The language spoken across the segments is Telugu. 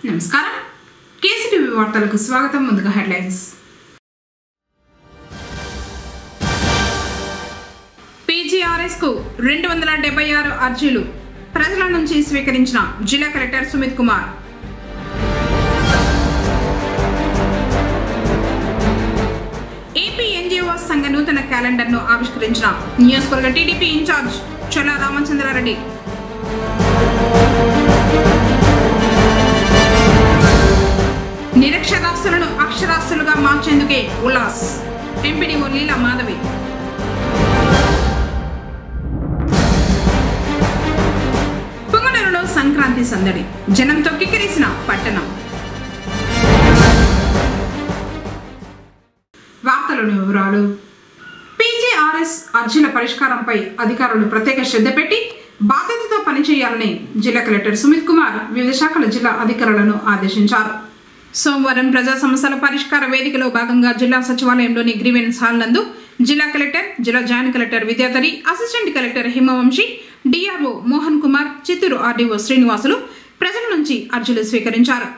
నమస్కారం కేసీటీవీ వార్తలకు స్వాగతం. ముందుగా హెడ్లైన్స్. పీజీఆర్ఎస్ కు 276 అర్జీలు ప్రజల నుంచి స్వీకరించిన జిల్లా collector Sumit Kumar. AP NGO సంఘ నూతన క్యాలెండర్ ను ఆవిష్కరించిన నియోజకవర్గ టీడీపీ ఇన్ఛార్జ్ చల్లా రామచంద్రారెడ్డి. నిరక్షరాస్యులను అక్షరాస్యులుగా మార్చేందుకే ఉల్లాస్ ఎంపీడీఓ లీలా మాధవి. పుంగనూరులో సంక్రాంతి సందడి, జనంతో కిక్కిరిసిన పట్టణం. వార్తలోని వివరాలు. పీజీఆర్ఎస్ అర్జీల పరిష్కారంపై అధికారులు ప్రత్యేక శ్రద్ధ పెట్టి బాధ్యతతో పనిచేయాలని జిల్లా కలెక్టర్ సుమిత్ కుమార్ వివిధ శాఖల జిల్లా అధికారులను ఆదేశించారు. సోమవారం ప్రజా సమస్యల పరిష్కార వేదికలో భాగంగా జిల్లా సచివాలయంలోని గ్రీవెన్స్ హాల్ నందు జిల్లా కలెక్టర్, జిల్లా joint collector Vidyadhari, assistant collector Himavamshi, DRO Mohan Kumar, Chittoor RDO Srinivasulu ప్రజల నుంచి అర్జీలు స్వీకరించారు.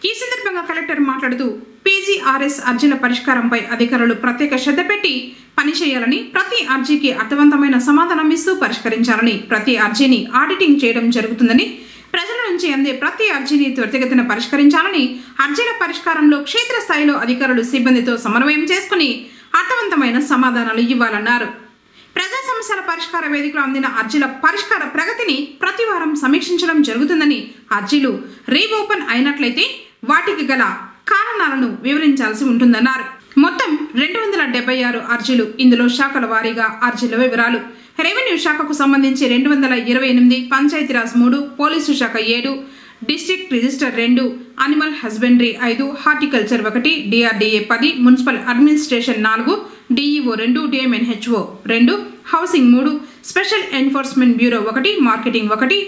ఈ సందర్భంగా కలెక్టర్ మాట్లాడుతూ పీజీఆర్ఎస్ అర్జీల పరిష్కారంపై అధికారులు ప్రత్యేక శ్రద్ధ పెట్టి పనిచేయాలని, ప్రతి అర్జీకి అర్థవంతమైన సమాధానం ఇస్తూ పరిష్కరించాలని, ప్రతి అర్జీని ఆడిటింగ్ చేయడం జరుగుతుందని, ప్రజల నుంచి అందే ప్రతి అర్జీని త్వరితగతిన పరిష్కరించాలని, అర్జీల పరిష్కారంలో క్షేత్రస్థాయిలో అధికారులు సిబ్బందితో సమన్వయం చేసుకుని అర్థవంతమైన సమాధానాలు ఇవ్వాలన్నారు. ప్రజా సమస్యల పరిష్కార వేదికలో అందిన అర్జీల పరిష్కార ప్రగతిని ప్రతి వారం సమీక్షించడం జరుగుతుందని, అర్జీలు రీఓపెన్ అయినట్లయితే వాటికి గల కారణాలను వివరించాల్సి ఉంటుందన్నారు. మొత్తం 276 అర్జీలు. ఇందులో శాఖల వారీగా అర్జీల వివరాలు: రెవెన్యూ శాఖకు సంబంధించి 228, పంచాయతీరాజ్ 3, పోలీసు శాఖ 7, district register 2, animal husbandry 5, horticulture 1, DRDA 10, municipal administration 4, DEO 2, DM&HO 2, housing 3, special enforcement bureau 1, marketing 1,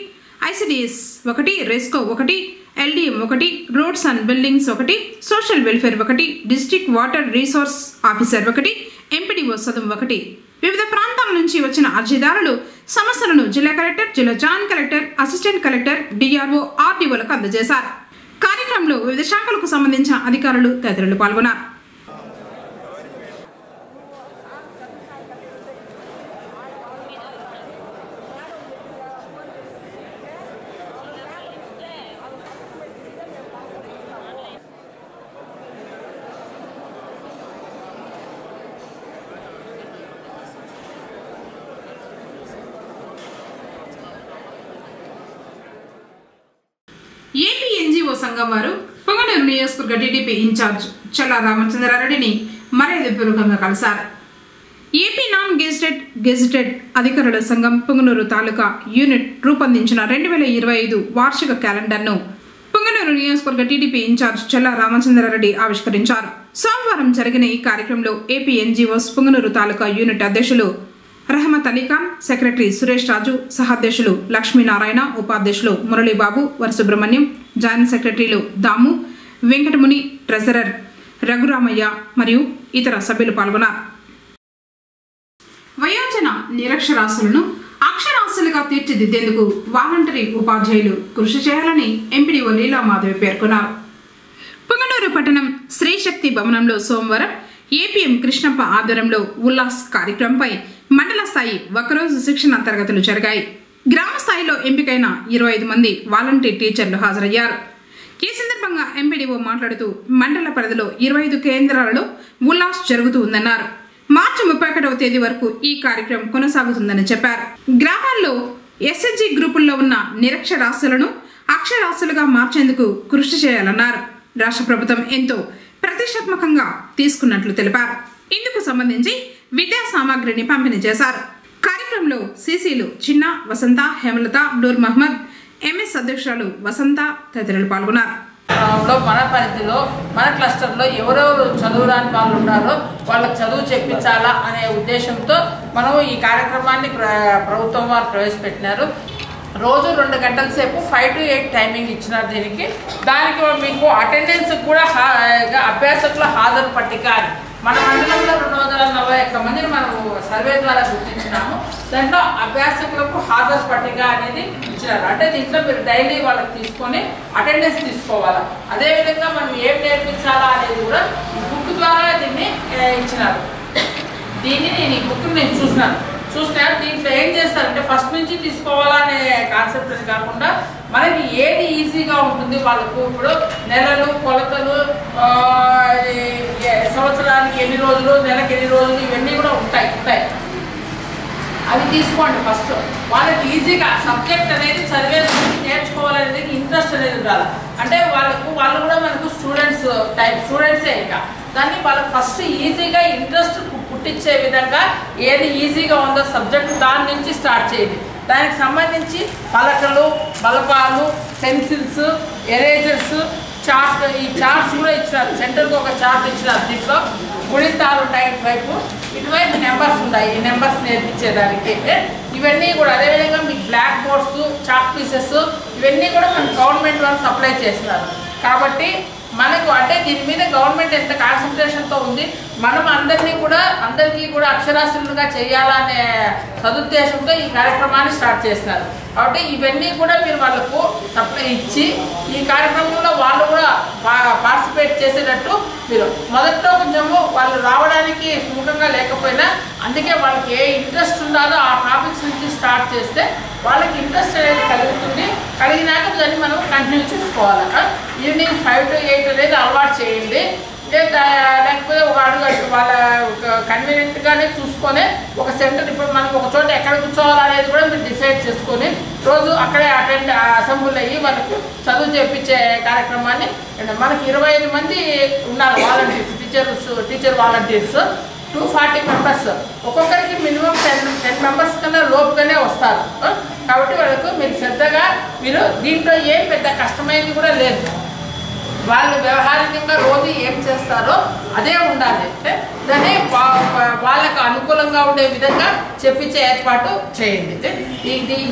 ICDS 1, రెస్కో 1, LDM 1, roads and buildings 1, social welfare 1, district water resource officer 1, MPDO Sadum 1. వివిధ ప్రాంతాల నుంచి వచ్చిన అర్జీదారులు సమస్యలను జిల్లా కలెక్టర్, జిల్లా joint collector, assistant collector, DRO, ఆర్డీఓలకు అందజేశారు. కార్యక్రమంలో వివిధ శాఖలకు సంబంధించిన అధికారులు తదితరులు పాల్గొన్నారు. ఏపీ ఎన్జీఓ సంఘం వారు పుంగనూరు నియోజకవర్గ టీడీపీ ఇన్ఛార్జ్ చల్లా రామచంద్రారెడ్డిని మర్యాదపూర్వకంగా కలిశారు. ఏపీ నాన్ గెజిటెడ్ అధికారుల సంఘం పుంగనూరు తాలూకా యూనిట్ రూపొందించిన 2025 వార్షిక క్యాలెండర్ను పుంగనూరు నియోజకవర్గ టీడీపీ ఇన్ఛార్జ్ చల్లా రామచంద్రారెడ్డి ఆవిష్కరించారు. సోమవారం జరిగిన ఈ కార్యక్రమంలో ఏపీ ఎన్జీఓస్ పుంగనూరు తాలూకా యూనిట్ అధ్యక్షులు రహమత్ అలీఖాన్, సెక్రటరీ సురేష్ రాజు, సహాధ్యక్షులు లక్ష్మీనారాయణ, ఉపాధ్యక్షులు మురళీబాబు, వరసుబ్రహ్మణ్యం, జాయింట్ సెక్రటరీలు దాము, వెంకటముని, ట్రెజరర్ రఘురామయ్య మరియు ఇతర సభ్యులు పాల్గొన్నారు. వయోజన నిరక్షరాస్యులను అక్షరాస్యులుగా తీర్చిదిద్దేందుకు వాలంటరీ ఉపాధ్యాయులు కృషి చేయాలని ఎంపీడీఓ లీలా మాధవి పేర్కొన్నారు. పుంగనూరు పట్టణం శ్రీశక్తి భవనంలో సోమవారం ఏపీఎం కృష్ణప్ప ఆధ్వర్యంలో ఉల్లాస్ కార్యక్రమంపై మండల స్థాయి ఒకరోజు శిక్షణ తరగతులు జరిగాయి. గ్రామ స్థాయిలో ఎంపికైన 25 మంది వాలంటీర్ టీచర్లు హాజరయ్యారు. ఈ సందర్భంగా ఎంపీడీఓ మాట్లాడుతూ మండల పరిధిలో 25 కేంద్రాలలో ఉల్లాస్ జరుగుతూ ఉందన్నారు. మార్చి 31వ తేదీ వరకు ఈ కార్యక్రమం కొనసాగుతుందని చెప్పారు. గ్రామాల్లో ఎస్ఎస్జి గ్రూపుల్లో ఉన్న నిరక్షరాస్యులను అక్షరాస్యులుగా మార్చేందుకు కృషి చేయాలన్నారు. రాష్ట్ర ప్రభుత్వం ఎంతో ప్రతిష్టాత్మకంగా తీసుకున్నట్లు తెలిపారు. ఇందుకు సంబంధించి విద్యా సామాగ్రిని పంపిణీ చేశారు. కార్యక్రమంలో సిసిలు చిన్న, వసంత, హేమలత, నూర్ మహమ్మద్, ఎంఎస్ అధ్యక్షురాలు వసంత తదితరులు పాల్గొన్నారు. మన పరిధిలో మన క్లస్టర్లో ఎవరెవరు చదువురాని వాళ్ళు ఉన్నారో వాళ్ళకి చదువు చెప్పించాలా అనే ఉద్దేశంతో మనం ఈ కార్యక్రమాన్ని ప్రభుత్వం వారు ప్రవేశపెట్టినారు. రోజు 2 గంటల సేపు 5 to 8 టైమింగ్ ఇచ్చినారు. దానికి మీకు అటెండెన్స్ కూడా అభ్యాసకుల హాజరు పట్టిక మన మండలంలో 241 మందిని మనం సర్వే ద్వారా గుర్తించినాము. దాంట్లో అభ్యాసకులకు హాజరు పట్టిక అనేది ఇచ్చినారు. అంటే దీంట్లో మీరు డైలీ వాళ్ళకి తీసుకొని అటెండెన్స్ తీసుకోవాలా. అదేవిధంగా మనం ఏం నేర్పించాలా అనేది కూడా బుక్ ద్వారా దీన్ని ఇచ్చినారు. దీన్ని నేను ఈ బుక్ నేను చూసినా దీంట్లో ఏం చేస్తారంటే ఫస్ట్ నుంచి తీసుకోవాలనే కాన్సెప్ట్ అని కాకుండా మనకి ఏది ఈజీగా ఉంటుంది వాళ్ళకు. ఇప్పుడు నెలలు, కొలతలు, సంవత్సరానికి ఎన్ని రోజులు, నెలకి ఎన్ని రోజులు, ఇవన్నీ కూడా ఉంటాయి. అవి తీసుకోండి. ఫస్ట్ వాళ్ళకి ఈజీగా సబ్జెక్ట్ అనేది చదివేది నేర్చుకోవాలనేది ఇంట్రెస్ట్ అనేది ఉండాలి. అంటే వాళ్ళు కూడా మనకు స్టూడెంట్సే. ఇంకా దాన్ని వాళ్ళకి ఫస్ట్ ఈజీగా ఇంట్రెస్ట్ పుట్టించే విధంగా ఏది ఈజీగా ఉందో సబ్జెక్ట్ దాని నుంచి స్టార్ట్ చేయండి. దానికి సంబంధించి పలకలు, బలపాలు, పెన్సిల్స్, ఎరేజర్స్, చార్ట్, ఈ చార్ట్స్ కూడా ఇచ్చినారు. సెంటర్కి ఒక చార్ట్ ఇచ్చినారు. దీంట్లో గుణితాలు ఉంటాయి, ఇటువైపు నెంబర్స్ ఉన్నాయి. ఈ నెంబర్స్ నేర్పించేదానికి ఇవన్నీ కూడా. అదేవిధంగా మీకు బ్లాక్ బోర్డ్స్, చాక్ పీసెస్ ఇవన్నీ కూడా మనకు గవర్నమెంట్ వాళ్ళు సప్లై చేస్తున్నారు. కాబట్టి మనకు అంటే దీని మీద గవర్నమెంట్ ఎంత కాన్సన్ట్రేషన్తో ఉంది. మనం అందరికీ కూడా అక్షరాస్యులుగా చేయాలనే సదుద్దేశంతో ఈ కార్యక్రమాన్ని స్టార్ట్ చేస్తున్నారు. కాబట్టి ఇవన్నీ కూడా మీరు వాళ్ళకు సప్లై ఇచ్చి ఈ కార్యక్రమంలో వాళ్ళు కూడా పార్టిసిపేట్ చేసేటట్టు మీరు మొదట్లో కొంచెము వాళ్ళు రావడానికి సుముఖంగా లేకపోయినా, అందుకే వాళ్ళకి ఏ ఇంట్రెస్ట్ ఉండాలో ఆ టాపిక్స్ నుంచి స్టార్ట్ చేస్తే వాళ్ళకి ఇంట్రెస్ట్ అనేది కలిగినాక దాన్ని మనం కంటిన్యూ చేసుకోవాలి. ఈవినింగ్ 5 to 8 అనేది అలవాటు చేయండి. లేకపోతే ఒక అడుగు వాళ్ళ కన్వీనియంట్గానే చూసుకొని ఒక సెంటర్, ఇప్పుడు మనకు ఒక చోట ఎక్కడ కూర్చోవాలనేది కూడా మీరు డిసైడ్ చేసుకొని రోజు అక్కడే అసెంబ్లీ అయ్యి వాళ్ళకు చదువు చేయించే కార్యక్రమాన్ని. మనకి 25 మంది ఉన్నారు వాలంటీర్స్, టీచర్ వాలంటీర్స్, 240 మెంబర్స్. ఒక్కొక్కరికి మినిమం 10 మెంబర్స్ కన్నా లోపుగానే వస్తారు. కాబట్టి వాళ్ళకు మీరు శ్రద్ధగా దీంట్లో ఏం పెద్ద కష్టమైనది కూడా లేదు. వాళ్ళు వ్యవహారికంగా రోజు ఏం చేస్తారో అదే ఉండాలి. దాన్ని వాళ్ళకు అనుకూలంగా ఉండే విధంగా చెప్పించే ఏర్పాటు చేయండి.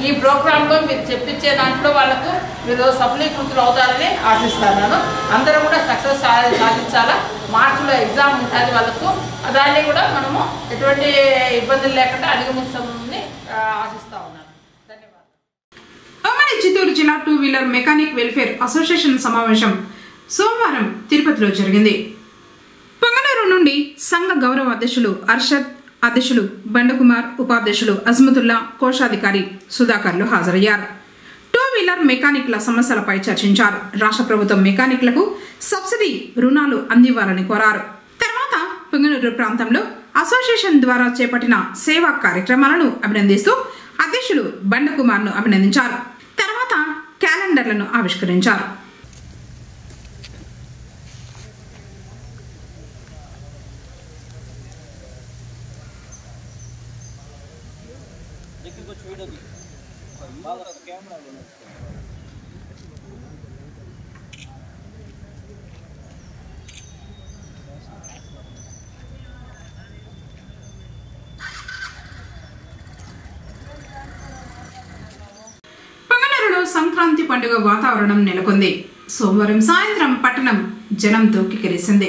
ఈ ప్రోగ్రాంలో మీరు చెప్పించే దాంట్లో వాళ్ళకు మీరు సఫలీకృతులు అవుతారని ఆశిస్తున్నాను. అందరూ కూడా సక్సెస్ సాధించాలా. మార్చిలో ఎగ్జామ్ ఉంటుంది వాళ్ళకు. దాన్ని కూడా మనము ఎటువంటి ఇబ్బందులు లేకుండా అధిగమిస్తామని ఆశిస్తా ఉన్నాను. ధన్యవాదాలు. చిత్తూరు జిల్లా 2 వీలర్ మెకానిక్ వెల్ఫేర్ అసోసియేషన్ సమావేశం సోమవారం తిరుపతిలో జరిగింది. పొంగనూరు నుండి సంఘ గౌరవ అధ్యక్షులు అర్షద్, అధ్యక్షులు బండకుమార్, ఉపాధ్యక్షులు అజ్మతుల్లా, కోశాధికారి సుధాకర్లు హాజరయ్యారు. 2 వీలర్ మెకానిక్ల సమస్యలపై చర్చించారు. రాష్ట్ర ప్రభుత్వం మెకానిక్లకు సబ్సిడీ రుణాలు అందివ్వాలని కోరారు. తర్వాత పొంగనూరు ప్రాంతంలో అసోసియేషన్ ద్వారా చేపట్టిన సేవా కార్యక్రమాలను అభినందిస్తూ అధ్యక్షులు బండకుమార్ను అభినందించారు. తర్వాత క్యాలెండర్లను ఆవిష్కరించారు. పొంగనూరులో సంక్రాంతి పండుగ వాతావరణం నెలకొంది. సోమవారం సాయంత్రం పట్టణం జనంతో కిక్కిరిసింది.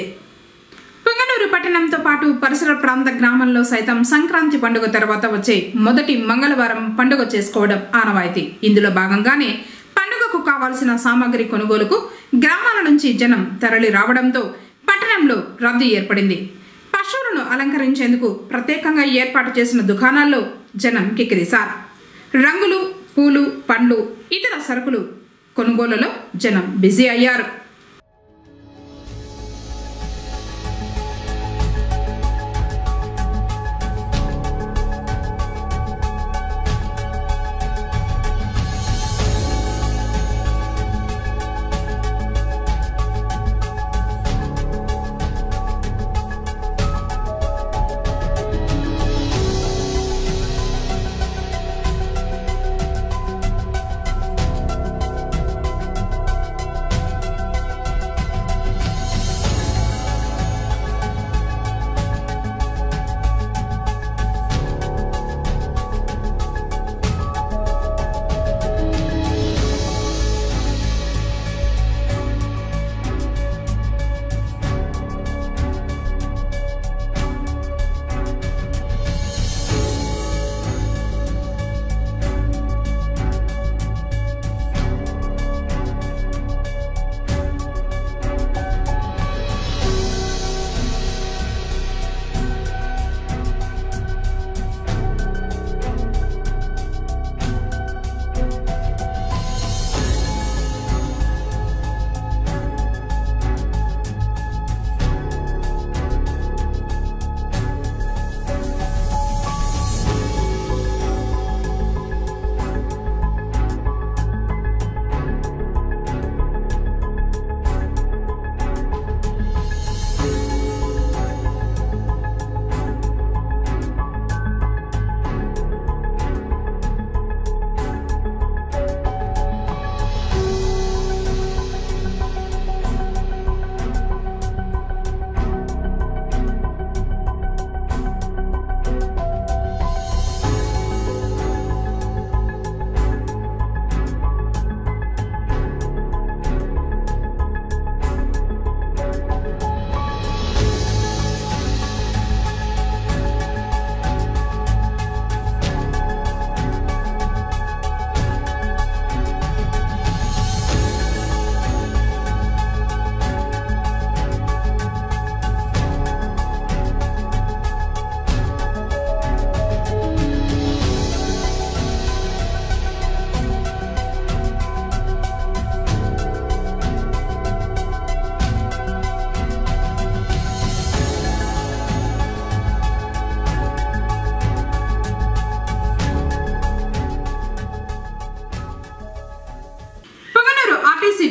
పొంగనూరు పట్టణంతో పాటు పరిసర ప్రాంత గ్రామాల్లో సైతం సంక్రాంతి పండుగ తర్వాత వచ్చే మొదటి మంగళవారం పండుగ చేసుకోవడం ఆనవాయితీ. ఇందులో భాగంగానే పండుగకు కావాల్సిన సామాగ్రి కొనుగోలుకు గ్రామాల నుంచి జనం తరలి రావడంతో పట్టణంలో రద్దీ ఏర్పడింది. పశువులను అలంకరించేందుకు ప్రత్యేకంగా ఏర్పాటు చేసిన దుకాణాల్లో జనం కిక్కిరిశారు. రంగులు, పూలు, పండ్లు, ఇతర సరుకులు కొనుగోలులో జనం బిజీ అయ్యారు.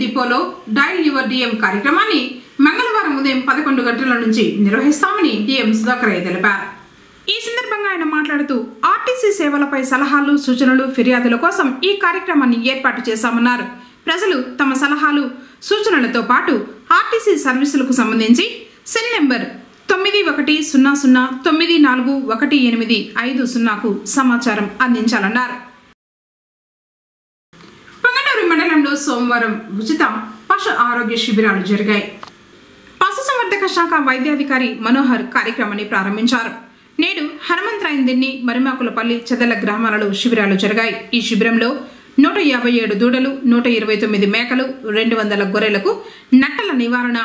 డిపోలో డైల్ యువర్ డిఎం కార్యక్రమాన్ని మంగళవారం ఉదయం 11 గంటల నుంచి నిర్వహిస్తామని డిఎం సుధాకరయ్య తెలిపారు. ఈ సందర్భంగా ఆయన మాట్లాడుతూ ఆర్టీసీ సేవలపై సలహాలు, సూచనలు, ఫిర్యాదుల కోసం ఈ కార్యక్రమాన్ని ఏర్పాటు చేశామన్నారు. ప్రజలు తమ సలహాలు, సూచనలతో పాటు ఆర్టీసీ సర్వీసులకు సంబంధించి సెల్ నెంబర్ 9100941850కు సమాచారం అందించాలన్నారు. పొంగనూరు మండలంలో సోమవారం ఉచిత పశు ఆరోగ్య శిబిరాలు జరిగాయి. పశుసంవర్ధక శాఖ వైద్యాధికారి మనోహర్ కార్యక్రమాన్ని ప్రారంభించారు. నేడు హనుమంతరాయన్ దిన్ని, మరిమాకులపల్లి, చెదల గ్రామాలలో శిబిరాలు జరిగాయి. ఈ శిబిరంలో 157 దూడలు, 129 మేకలు, 200 గొర్రెలకు నట్టల నివారణ,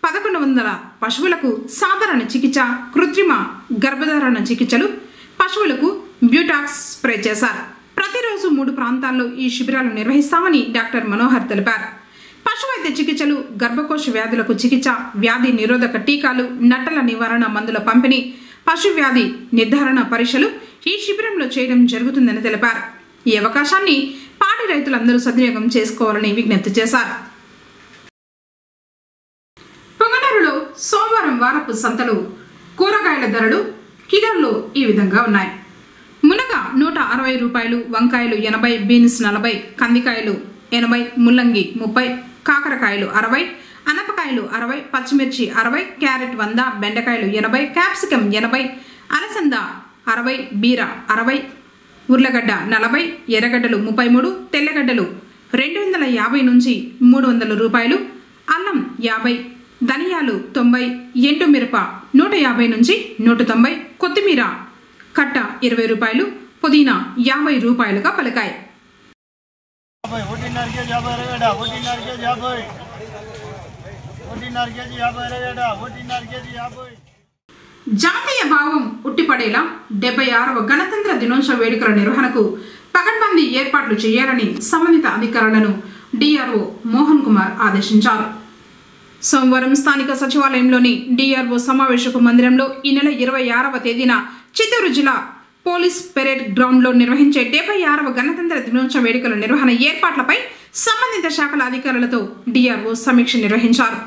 1100 పశువులకు సాధారణ చికిత్స, కృత్రిమ గర్భధారణ చికిత్సలు, పశువులకు బ్యూటాక్స్ స్ప్రే చేశారు. ప్రతిరోజు 3 ప్రాంతాల్లో ఈ శిబిరాలు నిర్వహిస్తామని డాక్టర్ మనోహర్ తెలిపారు. పశువైద్య చికిత్సలు, గర్భకోశ వ్యాధులకు చికిత్స, వ్యాధి నిరోధక టీకాలు, నట్టల నివారణ మందుల పంపిణీ, పశు వ్యాధి నిర్ధారణ పరీక్షలు ఈ శిబిరంలో చేయడం జరుగుతుందని తెలిపారు. ఈ అవకాశాన్ని పాడి రైతులందరూ సద్వినియోగం చేసుకోవాలని విజ్ఞప్తి చేశారు. పొంగనూరులో సోమవారం వారపు సంతలు కూరగాయల ధరలు కిలోల్లో ఈ విధంగా ఉన్నాయి. మునగ 160 రూపాయలు, వంకాయలు 80, బీన్స్ 40, కందికాయలు 80, ముల్లంగి 30, కాకరకాయలు 60, అనపకాయలు 60, పచ్చిమిర్చి 60, క్యారెట్ 100, బెండకాయలు 80, క్యాప్సికం 80, అలసంద 60, బీర 60, ఉర్లగడ్డ 40, ఎర్రగడ్డలు 33, తెల్లగడ్డలు 250 నుంచి 300 రూపాయలు, అల్లం 50, ధనియాలు 90, ఎండు మిరప 150 నుంచి 190, కొత్తిమీర కట్ట 20 రూపాయలు, పుదీనా 50 రూపాయలుగా పలికాయి. జాతీయ భావం ఉట్టిపడేలా 76వ గణతంత్ర దినోత్సవ వేడుకల నిర్వహణకు పకడ్బందీ ఏర్పాట్లు చేయాలని సంబంధిత అధికారులను డిఆర్ఓ మోహన్ కుమార్ ఆదేశించారు. సోమవారం స్థానిక సచివాలయంలోని డిఆర్ఓ సమావేశపు మందిరంలో ఈ నెల 26వ తేదీన చిత్తూరు జిల్లా పోలీస్ పెరేడ్ గ్రౌండ్లో నిర్వహించే 76వ గణతంత్ర దినోత్సవ వేడుకల నిర్వహణ ఏర్పాట్లపై సంబంధిత శాఖల అధికారులతో డిఆర్ఓ సమీక్ష నిర్వహించారు.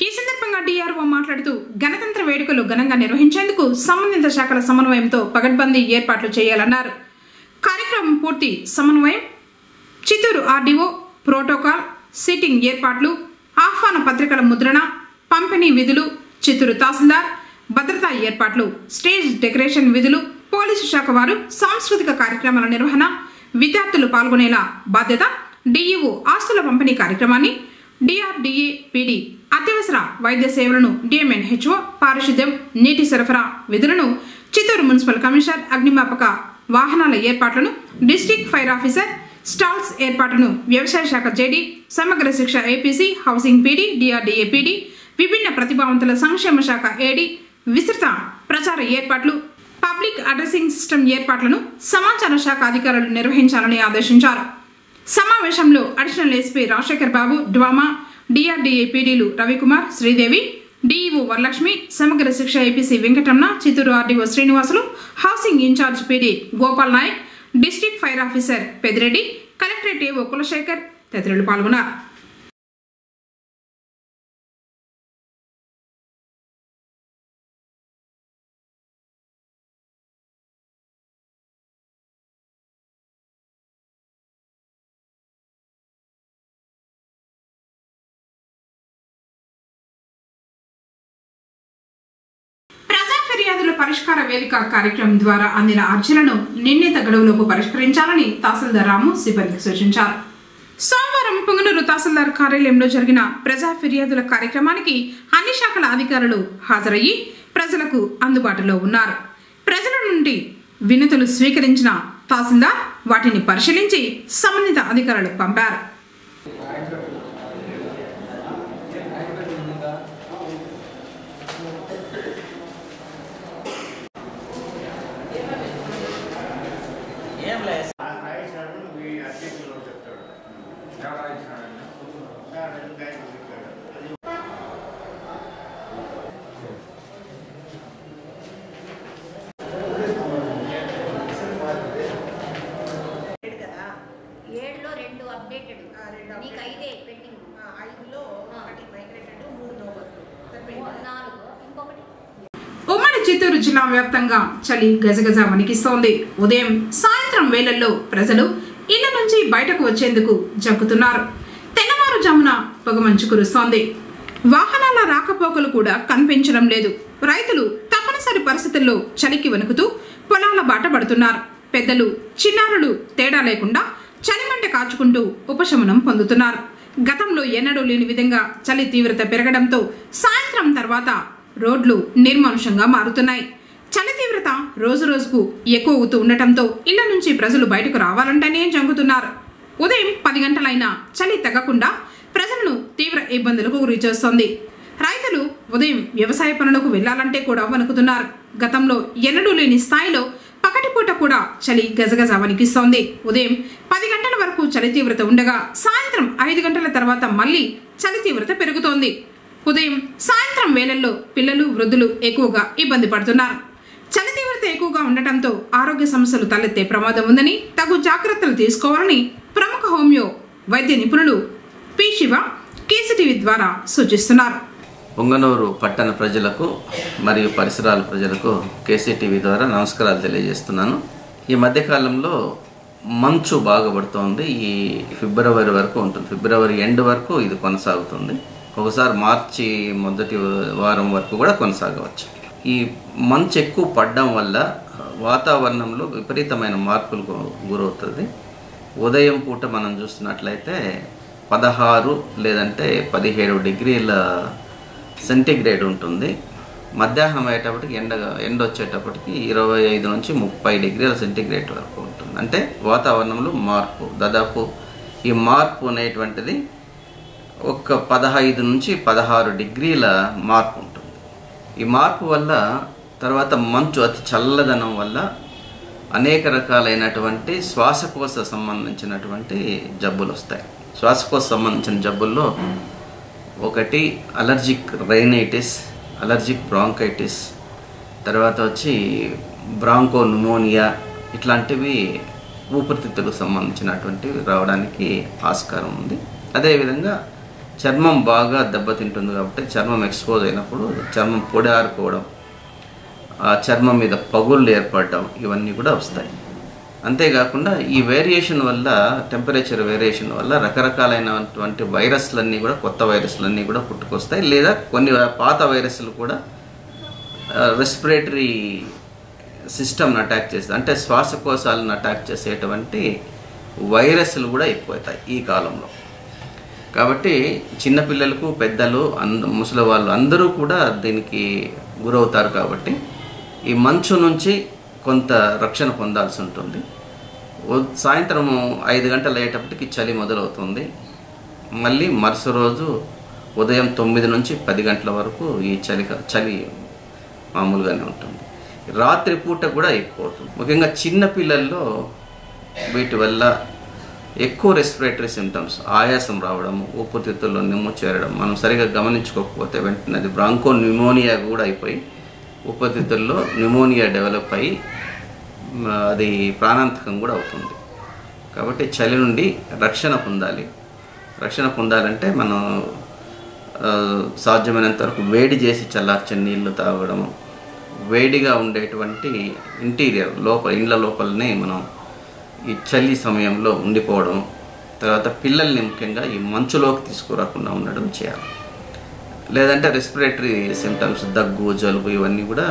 ఈ సందర్భంగా డిఆర్ఓ మాట్లాడుతూ గణతంత్ర వేడుకలు ఘనంగా నిర్వహించేందుకు సంబంధిత శాఖల సమన్వయంతో పకడ్బందీ ఏర్పాట్లు చేయాలన్నారు. కార్యక్రమం పూర్తి సమన్వయం, చిత్తూరు ఆర్డీఓ, ప్రోటోకాల్, సీటింగ్ ఏర్పాట్లు, ఆహ్వాన పత్రికల ముద్రణ, పంపిణీ విధులు, చిత్తూరు తహసీల్దార్, భద్రతా ఏర్పాట్లు, స్టేజ్ డెకరేషన్ విధులు, పోలీసు శాఖ వారు సాంస్కృతిక కార్యక్రమాల నిర్వహణ, విద్యార్థులు పాల్గొనేలా బాధ్యత, డిఈఓ ఆస్తుల పంపిణీ కార్యక్రమాన్ని, డిఆర్డీఏ పీడీ అత్యవసర వైద్య సేవలను, డిఎంఎన్హెచ్ఓ పారిశుద్ధ్యం, నీటి సరఫరా విధులను, చిత్తూరు మున్సిపల్ కమిషనర్ అగ్నిమాపక వాహనాల ఏర్పాట్లను, డిస్ట్రిక్ట్ ఫైర్ ఆఫీసర్ స్టాల్స్ ఏర్పాటును, వ్యవసాయ శాఖ జేడీ, సమగ్ర Shiksha APC, housing PD, DRDA PD, విభిన్న ప్రతిభావంతుల సంక్షేమ శాఖ ఏడీ, విస్తృత ప్రచార ఏర్పాట్లు, పబ్లిక్ అడ్రసింగ్ సిస్టమ్ ఏర్పాట్లను సమాచార శాఖ అధికారులు నిర్వహించాలని ఆదేశించారు. సమావేశంలో additional SP Rajasekhar Babu, DWAMA, DRDA పీడీలు Ravikumar, Sridevi, DEO Varalakshmi, Samagra Shiksha APC Venkataramana, Chittoor RDO Srinivasulu, housing incharge PD Gopal Nayak, district fire officer Peddireddy, collectorate AO Kulasekhar తదితరులు పాల్గొన్నారు. ఫిర్యాదుల పరిష్కార వేదిక కార్యక్రమం ద్వారా అందిన అర్జీలను నిర్ణీత గడువులోపు పరిష్కరించాలని తహసీల్దార్ రాము సిబ్బందికి సూచించారు. సోమవారం పొంగనూరు తహసీల్దార్ కార్యాలయంలో జరిగిన ప్రజా ఫిర్యాదుల కార్యక్రమానికి అన్ని శాఖల అధికారులు హాజరయ్యి ప్రజలకు అందుబాటులో ఉన్నారు. ప్రజల నుండి వినతులు స్వీకరించిన తహసీల్దార్ వాటిని పరిశీలించి సంబంధిత అధికారులకు పంపారు. నీకు 5 పెండింగ్ 5లో ఒకటి మైగ్రేటెడ్ 3 నోబర్లు ఉమ్మడి చిత్తూరు జిల్లా వ్యాప్తంగా చలి గజగజ వణికిస్తోంది. ఉదయం సాయంత్రం వేళల్లో ప్రజలు ఇళ్ల నుంచి బయటకు వచ్చేందుకు జంకుతున్నారు. తెల్లవారుజామున పొగమంచు కురుస్తోంది. వాహనాల రాకపోకలు కూడా కనిపించడం లేదు. రైతులు తప్పనిసరి పరిస్థితుల్లో చలికి వణుకుతూ పొలాల బాట పడుతున్నారు. పెద్దలు చిన్నారులు తేడా లేకుండా చలిమంట కాచుకుంటూ ఉపశమనం పొందుతున్నారు. గతంలో ఎన్నడూ లేని విధంగా చలి తీవ్రత పెరగడంతో సాయంత్రం తర్వాత రోడ్లు నిర్మానుషంగా మారుతున్నాయి. చలి తీవ్రత రోజు రోజుకు ఎక్కువ అవుతూ ఉండటంతో ఇళ్ల నుంచి ప్రజలు బయటకు రావాలంటేనే జంకుతున్నారు. ఉదయం 10 గంటలైనా చలి తగ్గకుండా ప్రజలను తీవ్ర ఇబ్బందులకు గురిచేస్తోంది. రైతులు ఉదయం వ్యవసాయ పనులకు వెళ్లాలంటే కూడా వణుకుతున్నారు. గతంలో ఎన్నడూ లేని స్థాయిలో పగటిపూట కూడా చలి గజగజ వణికిస్తోంది. ఉదయం 10 గంటల వరకు చలి తీవ్రత ఉండగా సాయంత్రం 5 గంటల తర్వాత మళ్లీ చలి తీవ్రత పెరుగుతోంది. ఉదయం సాయంత్రం వేళల్లో పిల్లలు వృద్ధులు ఎక్కువగా ఇబ్బంది పడుతున్నారు. చలి తీవ్రత ఎక్కువగా ఉండటంతో ఆరోగ్య సమస్యలు తలెత్తే ప్రమాదం ఉందని తగు జాగ్రత్తలు తీసుకోవాలని ప్రముఖ హోమియో వైద్య నిపుణులు పి. శివ కేసీటీవీ ద్వారా సూచిస్తున్నారు. పొంగనూరు పట్టణ ప్రజలకు మరియు పరిసరాల ప్రజలకు కేసీటీవీ ద్వారా నమస్కారాలు తెలియజేస్తున్నాను. ఈ మధ్యకాలంలో మంచు బాగా పడుతోంది. ఈ ఫిబ్రవరి వరకు ఉంటుంది. ఫిబ్రవరి ఎండ్ వరకు ఇది కొనసాగుతుంది. ఒకసారి మార్చి మొదటి వారం వరకు కూడా కొనసాగవచ్చు. ఈ మంచు ఎక్కువ పడడం వల్ల వాతావరణంలో విపరీతమైన మార్పులకు గురవుతుంది. ఉదయం పూట మనం చూస్తున్నట్లయితే 16 లేదంటే 17 డిగ్రీల సెంటీగ్రేడ్ ఉంటుంది. మధ్యాహ్నం అయ్యేటప్పటికి ఎండ వచ్చేటప్పటికి 25 నుంచి 30 డిగ్రీల సెంటీగ్రేడ్ వరకు ఉంటుంది. అంటే వాతావరణంలో మార్పు, దాదాపు ఈ మార్పు అనేటువంటిది ఒక 15 నుంచి 16 డిగ్రీల మార్పు ఉంటుంది. ఈ మార్పు వల్ల తర్వాత మంచు అతి చల్లదనం వల్ల అనేక రకాలైనటువంటి శ్వాసకోశ సంబంధించినటువంటి జబ్బులు వస్తాయి. శ్వాసకోశ సంబంధించిన జబ్బుల్లో ఒకటి అలర్జిక్ రైనైటిస్, అలర్జిక్ బ్రాంకైటిస్, తర్వాత వచ్చి బ్రాంకో న్యూమోనియా, ఇట్లాంటివి ఊపిరితిత్తులకు సంబంధించినటువంటివి రావడానికి ఆస్కారం ఉంది. అదేవిధంగా చర్మం బాగా దెబ్బతింటుంది కాబట్టి చర్మం ఎక్స్పోజ్ అయినప్పుడు చర్మం పొడి ఆరిపోవడం, ఆ చర్మం మీద పగుళ్ళు ఏర్పడటం, ఇవన్నీ కూడా వస్తాయి. అంతేకాకుండా ఈ వేరియేషన్ వల్ల, టెంపరేచర్ వేరియేషన్ వల్ల రకరకాలైనటువంటి వైరస్లన్నీ కూడా, కొత్త వైరస్లన్నీ కూడా పుట్టుకొస్తాయి. లేదా కొన్ని పాత వైరస్లు కూడా రెస్పిరేటరీ సిస్టమ్ని అటాక్ చేస్తాయి. అంటే శ్వాసకోశాలను అటాక్ చేసేటువంటి వైరస్లు కూడా ఎక్కువవుతాయి ఈ కాలంలో. కాబట్టి చిన్నపిల్లలకు, పెద్దలు, ముసలి వాళ్ళు అందరూ కూడా దీనికి గురవుతారు. కాబట్టి ఈ మంచు నుంచి కొంత రక్షణ పొందాల్సి ఉంటుంది. సాయంత్రం 5 గంటలు అయ్యేటప్పటికి చలి మొదలవుతుంది. మళ్ళీ మరుసటి రోజు ఉదయం 9 నుంచి 10 గంటల వరకు ఈ చలి మామూలుగానే ఉంటుంది. రాత్రి పూట కూడా ఎక్కువ అవుతుంది. ముఖ్యంగా చిన్నపిల్లల్లో వీటి వల్ల ఎక్కువ రెస్పిరేటరీ సిమ్టమ్స్, ఆయాసం రావడం, ఊపిరితిత్తుల్లో నిమ్ము చేరడం, మనం సరిగా గమనించుకోకపోతే వెంటనే అది బ్రాంకో న్యూమోనియా కూడా అయిపోయి ఊపిరితిత్తుల్లో న్యూమోనియా డెవలప్ అయ్యి అది ప్రాణాంతకం కూడా అవుతుంది. కాబట్టి చలి నుండి రక్షణ పొందాలి. రక్షణ పొందాలంటే మనం సాధ్యమైనంత వరకు వేడి చేసి చల్లార్చిన నీళ్లు తాగడము, వేడిగా ఉండేటువంటి ఇంటీరియర్ ఇండ్ల లోపలనే మనం ఈ చలి సమయంలో ఉండిపోవడం, తర్వాత పిల్లల్ని ముఖ్యంగా ఈ మంచులోకి తీసుకురాకుండా ఉండడం చేయాలి. లేదంటే రెస్పిరేటరీ సిమ్టమ్స్, దగ్గు, జలుబు, ఇవన్నీ కూడా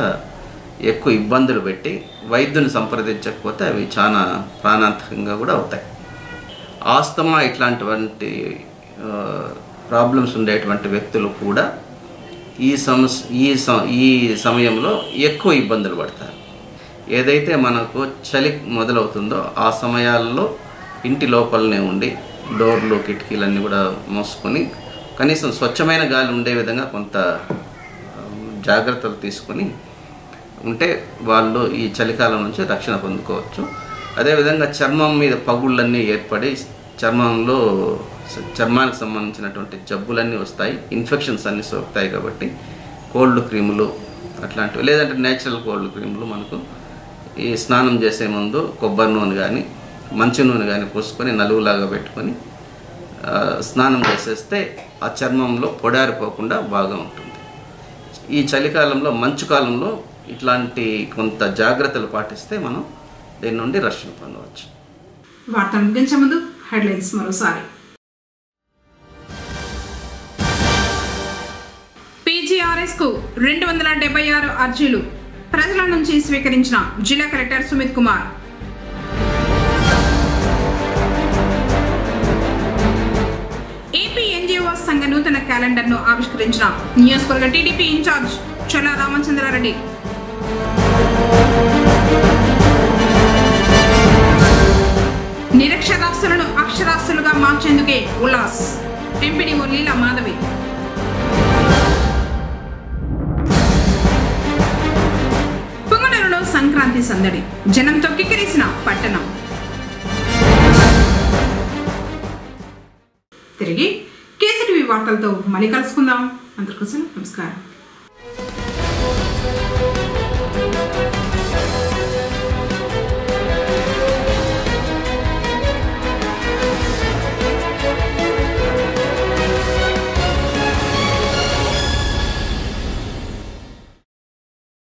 ఎక్కువ ఇబ్బందులు పెట్టి వైద్యుని సంప్రదించకపోతే అవి చాలా ప్రాణాంతకంగా కూడా అవుతాయి. ఆస్తమా ఇట్లాంటివంటి ప్రాబ్లమ్స్ ఉండేటువంటి వ్యక్తులు కూడా ఈ సమయంలో ఎక్కువ ఇబ్బందులు పడతారు. ఏదైతే మనకు చలి మొదలవుతుందో ఆ సమయాల్లో ఇంటి లోపలనే ఉండి డోర్లు, కిటికీలన్నీ కూడా మూసుకొని కనీసం స్వచ్ఛమైన గాలి ఉండే విధంగా కొంత జాగ్రత్తలు తీసుకొని ఉంటే వాళ్ళు ఈ చలికాలం నుంచి రక్షణ పొందుకోవచ్చు. అదేవిధంగా చర్మం మీద పగుళ్ళన్నీ ఏర్పడి చర్మానికి సంబంధించినటువంటి జబ్బులన్నీ వస్తాయి, ఇన్ఫెక్షన్స్ అన్నీ సోకుతాయి. కాబట్టి కోల్డ్ క్రీములు అట్లాంటివి, లేదంటే నేచురల్ కోల్డ్ క్రీములు మనకు ఈ స్నానం చేసే ముందు కొబ్బరి నూనె కానీ మంచి నూనె కానీ పోసుకొని నలుగులాగా పెట్టుకొని స్నానం చేసేస్తే ఆ చర్మంలో పొడారిపోకుండా బాగా ఉంటుంది. ఈ చలికాలంలో మంచు కాలంలో ఇట్లాంటి కొంత జాగ్రత్తలు పాటిస్తే మనం దీని నుండి రక్షణ పొందవచ్చు. వార్తలు ముగించే ముందు హెడ్లైన్స్ మరోసారి. పీజీఆర్ఎస్కు 276 అర్జీలు ప్రజల నుంచి స్వీకరించిన జిల్లా collector Sumit Kumar. AP NGO సంఘ నూతన క్యాలెండర్ను ఆవిష్కరించిన నియోజకవర్గ టీడీపీ ఇన్ఛార్జ్ చొల్లా రామచంద్రారెడ్డి. నిరక్షరాస్యులను అక్షరాస్యులుగా మార్చేందుకే ఉల్లాస్ ఎంపీడీఓ లీలా మాధవి. పొంగనూరులో సంక్రాంతి సందడి, జనంతో కిక్కిరిసిన పట్టణం. తిరిగి కేసీటీవీ వార్తలతో మళ్ళీ కలుసుకుందాం. అందరికోసం నమస్కారం.